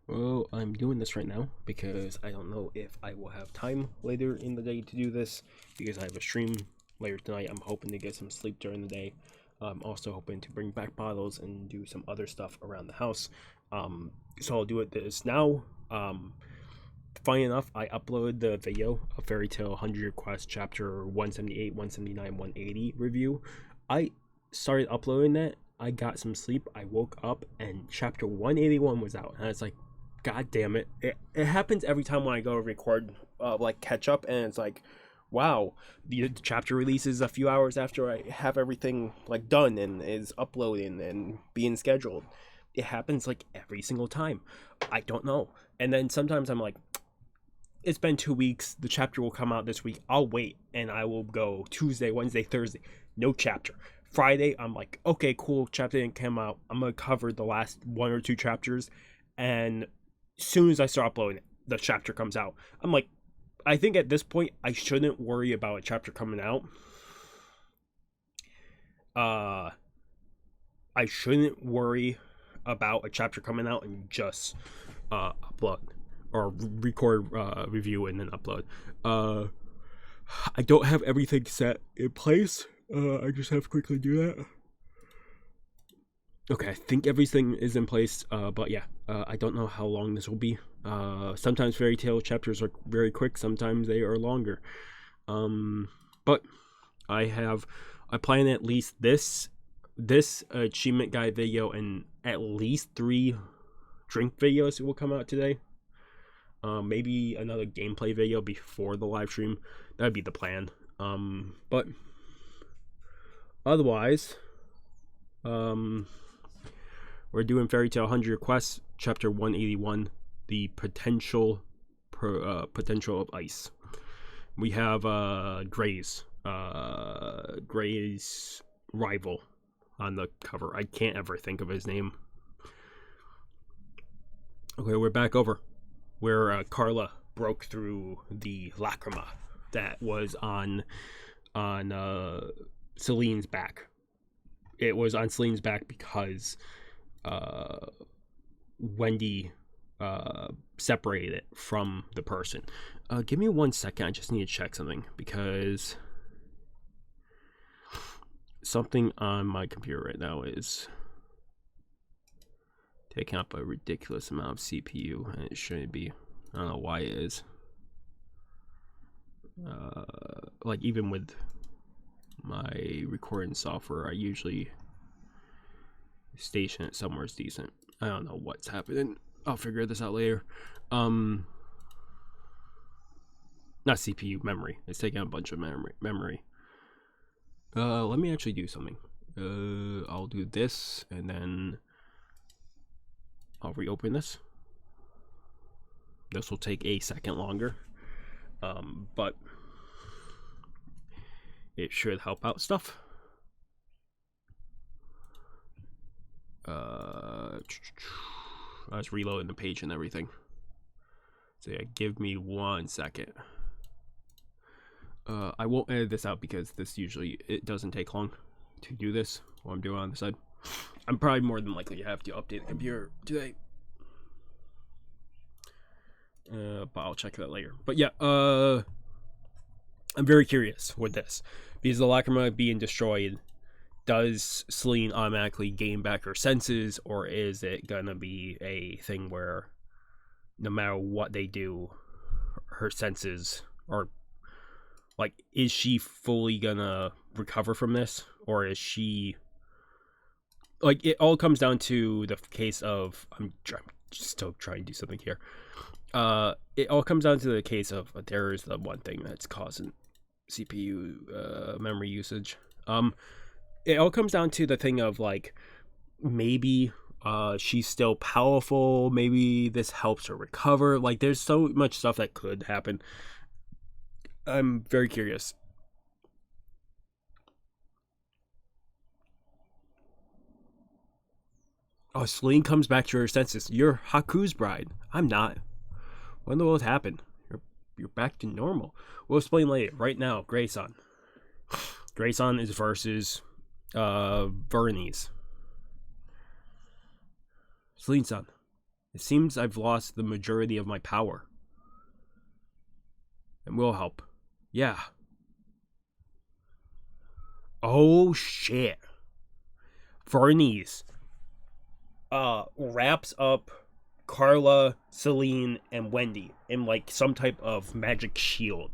Well, I'm doing this right now because I don't know if I will have time later in the day to do this because I have a stream later tonight. I'm hoping to get some sleep during the day. I'm also hoping to bring back bottles and do some other stuff around the house. So I'll do this now. Funny enough, I uploaded the video of Fairy Tail 100 Quest Chapter 178, 179, 180 review. I started uploading that. I got some sleep. I woke up and Chapter 181 was out, and it's like, God damn it. It happens every time when I go to record like catch up, and it's like, wow, the chapter releases a few hours after I have everything like done and is uploading and being scheduled. It happens like every single time. I don't know. And then sometimes I'm like, it's been 2 weeks, the chapter will come out this week, I'll wait, and I will go Tuesday, Wednesday, Thursday, no chapter. Friday, I'm like, okay, cool, chapter didn't come out, I'm gonna cover the last 1 or 2 chapters, and as soon as I start uploading it, the chapter comes out. I'm like, I think at this point, I shouldn't worry about a chapter coming out. I shouldn't worry about a chapter coming out and just upload or record review and then upload. I don't have everything set in place. I just have to quickly do that. Okay, I think everything is in place, but yeah, I don't know how long this will be. Sometimes Fairy Tail chapters are very quick, sometimes they are longer. But I plan at least this achievement guide video and at least 3 drink videos will come out today. Maybe another gameplay video before the live stream. That'd be the plan. But otherwise, we're doing Fairy Tail 100 Quests, Chapter 181, the potential of ice. We have Gray's rival on the cover. I can't ever think of his name. Okay, we're back over where Carla broke through the lacrima that was on Celine's back. It was on Celine's back because Wendy separated it from the person. Give me 1 second. I just need to check something because something on my computer right now is taking up a ridiculous amount of CPU, and it shouldn't be. I don't know why it is. Like even with my recording software, I usually station it somewhere decent. I don't know what's happening. I'll figure this out later. Not CPU, memory. It's taking a bunch of memory. Let me actually do something. I'll do this and then I'll reopen this. This will take a second longer. But it should help out stuff. I was reloading the page and everything. So yeah, give me 1 second. I won't edit this out because it doesn't take long to do this while I'm doing it on the side. I'm probably more than likely to have to update the computer today. But I'll check that later. But yeah, I'm very curious with this. Because the lacrima being destroyed, does Celine automatically gain back her senses, or is it gonna be a thing where no matter what they do, her senses are like, is she fully gonna recover from this, or is she like, it all comes down to the case of I'm still trying to do something here. It all comes down to the case of there is the one thing that's causing CPU memory usage. It all comes down to the thing of like, maybe she's still powerful, maybe this helps her recover. Like, there's so much stuff that could happen. I'm very curious. Oh, Celine comes back to her senses. You're Haku's bride. I'm not. What in the world happened? You're back to normal. We'll explain later. Right now, Grayson. Grayson is versus Vernice. Celine-san, it seems I've lost the majority of my power. And we'll help. Yeah. Oh shit. Vernice wraps up Carla, Celine, and Wendy in like some type of magic shield.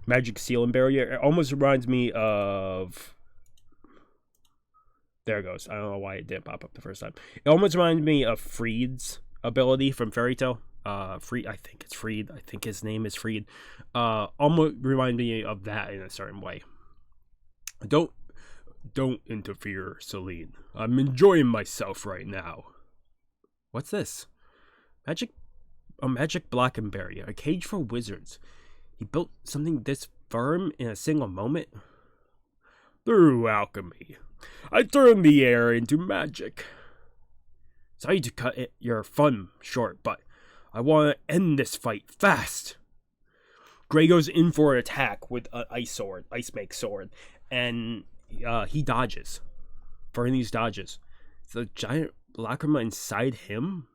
Magic seal and barrier. It almost reminds me of... There it goes. I don't know why it didn't pop up the first time. It almost reminds me of Freed's ability from Fairy Tail. Freed, I think it's Freed. I think his name is Freed. Almost remind me of that in a certain way. Don't interfere, Celine. I'm enjoying myself right now. What's this? A magic blocking barrier. A cage for wizards. He built something this firm in a single moment? Through alchemy, I turned the air into magic. Sorry to cut your fun short, but I want to end this fight fast. Gray goes in for an attack with an ice make sword, and he dodges. Vernice dodges. Is the giant lacrima inside him?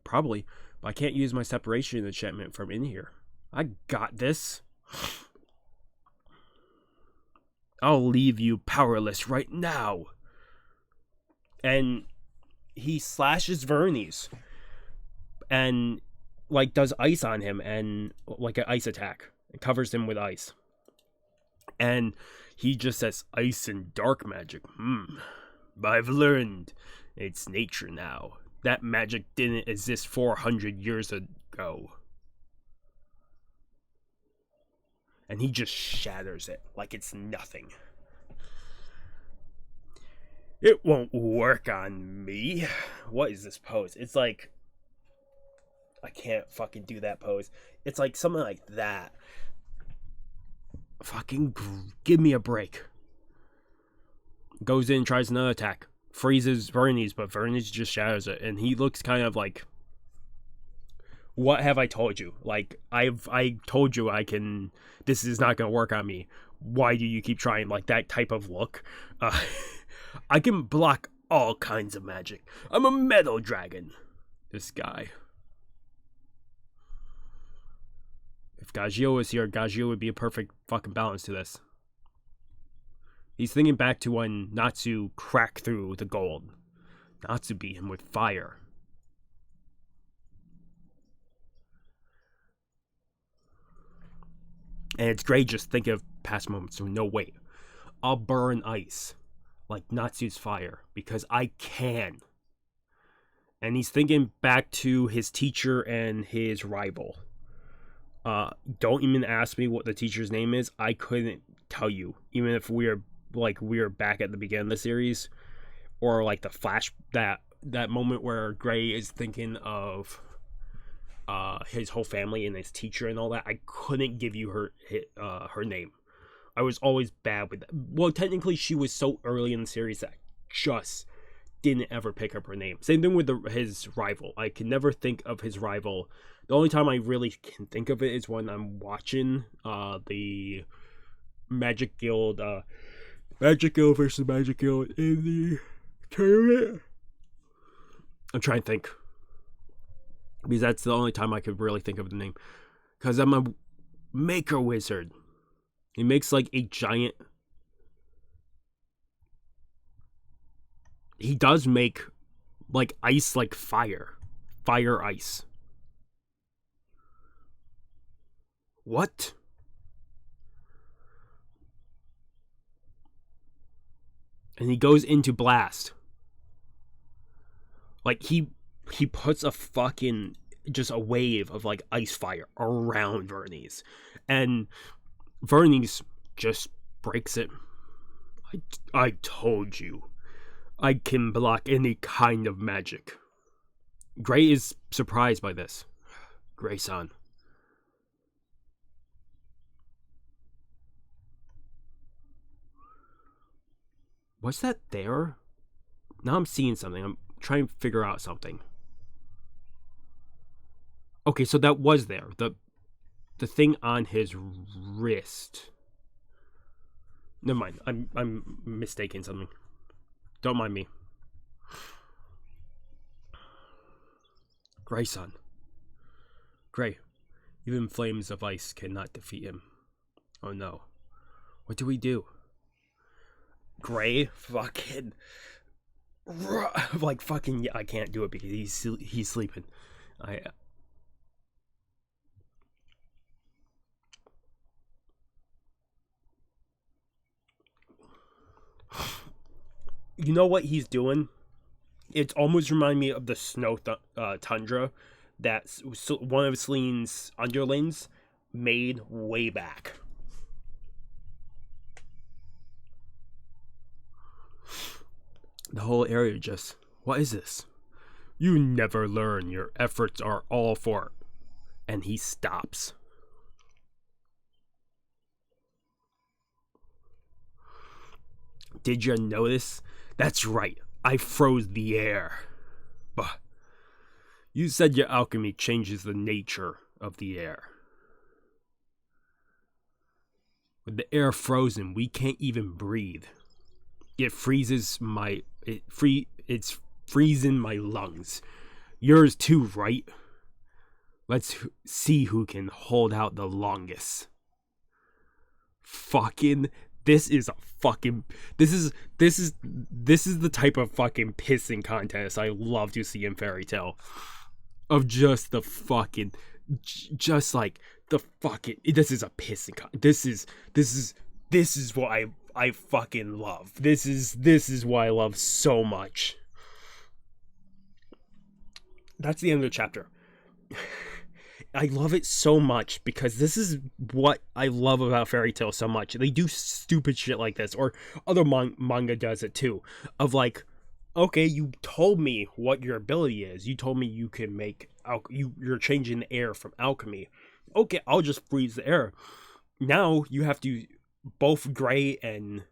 Probably, but I can't use my separation enchantment from in here. I got this. I'll leave you powerless right now. And he slashes Vernice and like does ice on him, and like an ice attack. It covers him with ice. And he just says ice and dark magic. But I've learned its nature now. That magic didn't exist 400 years ago. And he just shatters it like it's nothing. It won't work on me. What is this pose? It's like... I can't fucking do that pose. It's like something like that. Fucking give me a break. Goes in, tries another attack. Freezes Vernice, but Vernice just shatters it. And he looks kind of like... What have I told you? Like, I told you I can... This is not going to work on me. Why do you keep trying? Like, that type of look. I can block all kinds of magic. I'm a metal dragon. This guy. If Gagio was here, Gagio would be a perfect fucking balance to this. He's thinking back to when Natsu cracked through the gold. Natsu beat him with fire. And it's great just thinking of past moments. So no, wait. I'll burn ice. Like Natsu's fire. Because I can. And he's thinking back to his teacher and his rival. Don't even ask me what the teacher's name is. I couldn't tell you. Even if we're back at the beginning of the series. Or like the flash, that moment where Gray is thinking of his whole family and his teacher and all that. I couldn't give you her name. I was always bad with that. Well, technically she was so early in the series that I just didn't ever pick up her name. Same thing with his rival. I can never think of his rival. The only time I really can think of it is when I'm watching the Magic Guild versus Magic Guild in the tournament. I'm trying to think. Because that's the only time I could really think of the name. Because I'm a maker wizard. He makes like a giant... He does make like ice, like fire. Fire ice. What? And he goes into blast. Like he puts a fucking, just a wave of like ice fire around Vernice. And Vernice just breaks it. I told you. I can block any kind of magic. Gray is surprised by this. Gray-san. Was that there? Now I'm seeing something. I'm trying to figure out something. Okay, so that was there. The thing on his wrist. Never mind. I'm mistaking something. Don't mind me. Grayson. Gray. Even flames of ice cannot defeat him. Oh no. What do we do? Gray fucking like fucking yeah, I can't do it because he's sleeping. You know what he's doing? It's almost reminding me of the snow tundra that one of Celine's underlings made way back. The whole area just... What is this? You never learn. Your efforts are all for... And he stops. Did you notice? That's right. I froze the air. But you said your alchemy changes the nature of the air. With the air frozen, we can't even breathe. It freezes my... It's freezing my lungs. Yours too, right? Let's see who can hold out the longest. Fucking... This is the type of fucking pissing contest I love to see in Fairy Tail. Of just the fucking... Just like... The fucking... This is a pissing contest. This is what I fucking love. This is what I love so much. That's the end of the chapter. I love it so much because this is what I love about Fairy Tail so much. They do stupid shit like this, or other manga does it too. Of like, okay, you told me what your ability is. You told me you can make you're changing the air from alchemy. Okay, I'll just freeze the air. Now you have to both Gray and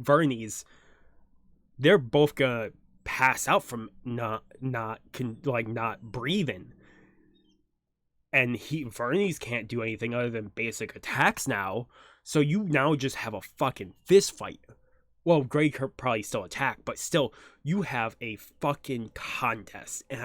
Vernies. They're both gonna pass out from not breathing, and Vernies can't do anything other than basic attacks now. So you now just have a fucking fist fight. Well, Gray could probably still attack, but still, you have a fucking contest, and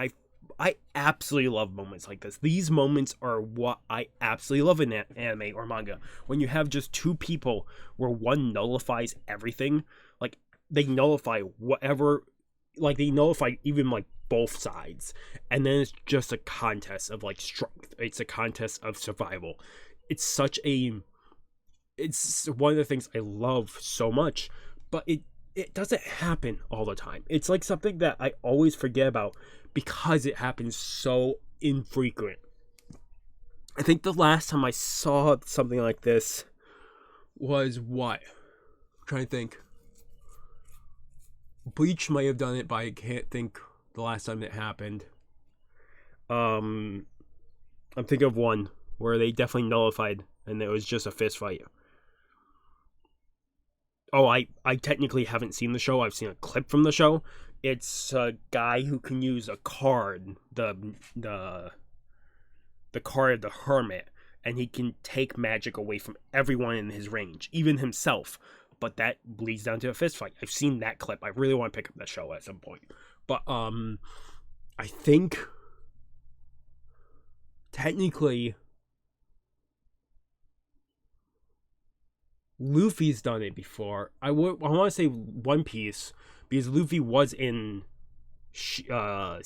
I absolutely love moments like this. These moments are what I absolutely love in anime or manga. When you have just two people where one nullifies everything, like they nullify whatever, like they nullify even like both sides, and then it's just a contest of like strength. It's a contest of survival. It's one of the things I love so much, but it doesn't happen all the time. It's like something that I always forget about because it happens so infrequent. I think the last time I saw something like this was what? I'm trying to think. Bleach might have done it, but I can't think the last time it happened. I'm thinking of one where they definitely nullified and it was just a fist fight. Oh, I technically haven't seen the show. I've seen a clip from the show. It's a guy who can use a card, the card of the Hermit, and he can take magic away from everyone in his range, even himself. But that leads down to a fist fight. I've seen that clip. I really want to pick up that show at some point. But I think technically Luffy's done it before. I want to say One Piece because Luffy was in the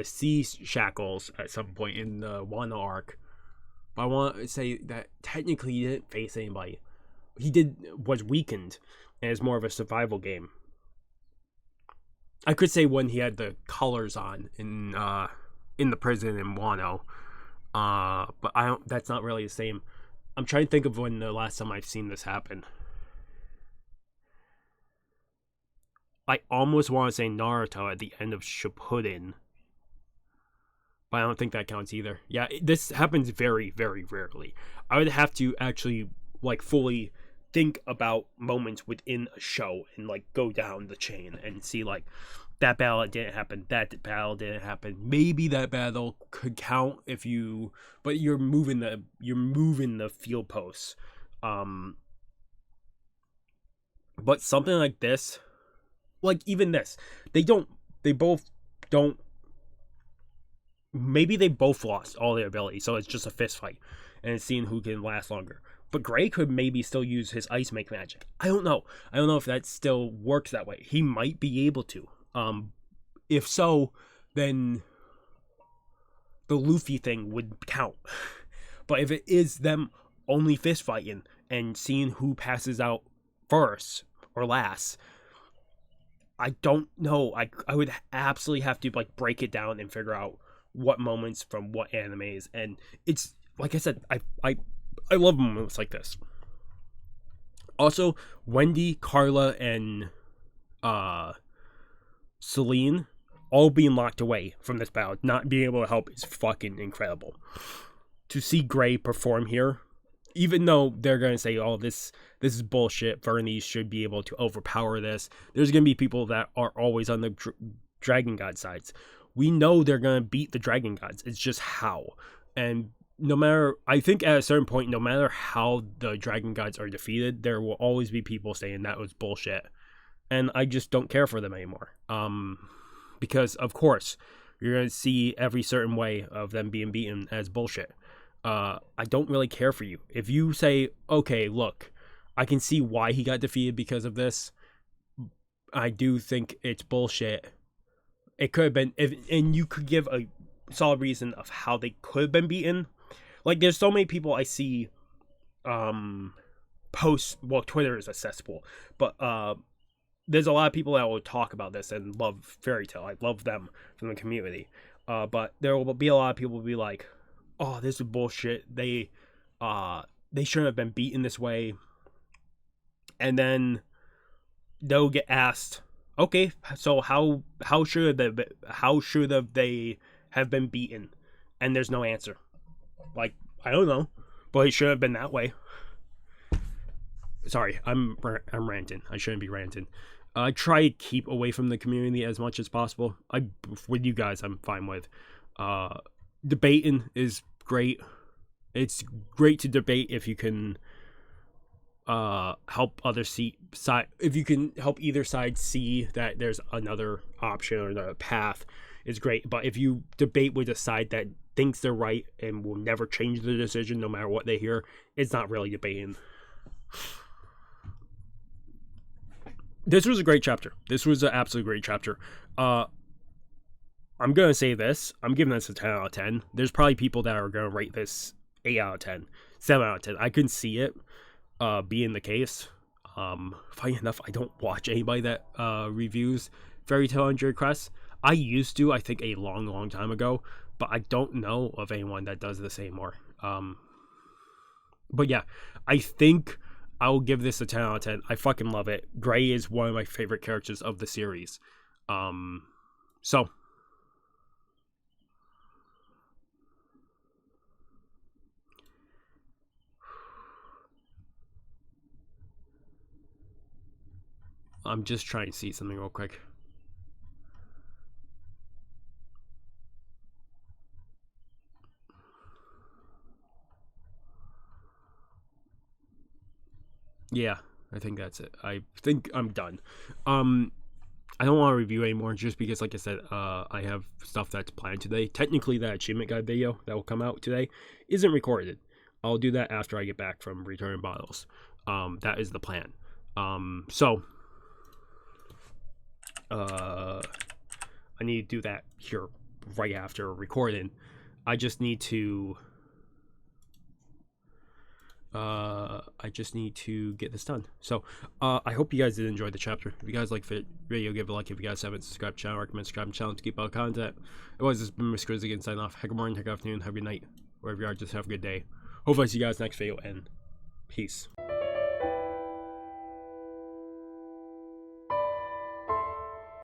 sea shackles at some point in the Wano arc. But I want to say that technically he didn't face anybody. He was weakened, and it's more of a survival game. I could say when he had the colors on in the prison in Wano, but that's not really the same. I'm trying to think of when the last time I've seen this happen. I almost want to say Naruto at the end of Shippuden, but I don't think that counts either. Yeah, this happens very, very rarely. I would have to actually like fully think about moments within a show and like go down the chain and see like that battle didn't happen, that battle didn't happen. Maybe that battle could count if you, but you're moving the field posts. But something like this, like even this, they don't they both don't. Maybe they both lost all their abilities, so it's just a fist fight, and it's seeing who can last longer. But Gray could maybe still use his ice make magic. I don't know. I don't know if that still works that way. He might be able to. If so, then the Luffy thing would count. But if it is them only fist fighting and seeing who passes out first or last, I don't know. I would absolutely have to like break it down and figure out what moments from what animes, and it's like I said, I love moments like this. Also, Wendy, Carla, and Celine all being locked away from this battle, not being able to help, is fucking incredible. To see Gray perform here, even though they're gonna say, "Oh, this is bullshit," Vernies should be able to overpower this. There's gonna be people that are always on the Dragon God sides. We know they're gonna beat the Dragon Gods. It's just how. And no matter, I think at a certain point, no matter how the Dragon Gods are defeated, there will always be people saying that was bullshit. And I just don't care for them anymore. Because of course, you're gonna see every certain way of them being beaten as bullshit. I don't really care for you. If you say, okay, look, I can see why he got defeated because of this, I do think it's bullshit. It could have been, and you could give a solid reason of how they could have been beaten. Like, there's so many people I see post, well, Twitter is a cesspool, but there's a lot of people that will talk about this and love Fairy Tail. I love them from the community. But there will be a lot of people who will be like, oh, this is bullshit. They shouldn't have been beaten this way. And then they'll get asked, okay, so how should they have been beaten? And there's no answer. Like, I don't know, but it should have been that way. Sorry, I'm ranting. I shouldn't be ranting. I try to keep away from the community as much as possible. With you guys, I'm fine with. Debating is great. It's great to debate if you can help if you can help either side see that there's another option or another path, is great. But if you debate with a side that thinks they're right and will never change the decision no matter what they hear, it's not really debating. This was a great chapter. This was an absolutely great chapter. I'm going to say this. I'm giving this a 10 out of 10. There's probably people that are going to rate this 8 out of 10, 7 out of 10. I can see it being the case. Funny enough, I don't watch anybody that reviews Fairy Tail on Jade Crest. I used to, I think, a long time ago, but I don't know of anyone that does this anymore. But yeah, I think I'll give this a 10 out of 10. I fucking love it. Gray is one of my favorite characters of the series. So I'm just trying to see something real quick. Yeah, I think that's it. I think I'm done. I don't want to review anymore just because, like I said, I have stuff that's planned today. Technically, that achievement guide video that will come out today isn't recorded. I'll do that after I get back from returning bottles. That is the plan. So I need to do that here right after recording. I just need to get this done. So I hope you guys did enjoy the chapter. If you guys like the video, give it a like. If you guys haven't subscribed to the channel, recommend subscribing to the channel to keep all the content. Otherwise, this has been Mr. Grizzly again, signing off. Have a good morning, have a good afternoon, have a good night, wherever you are. Just have a good day. Hopefully I see you guys next video, and peace.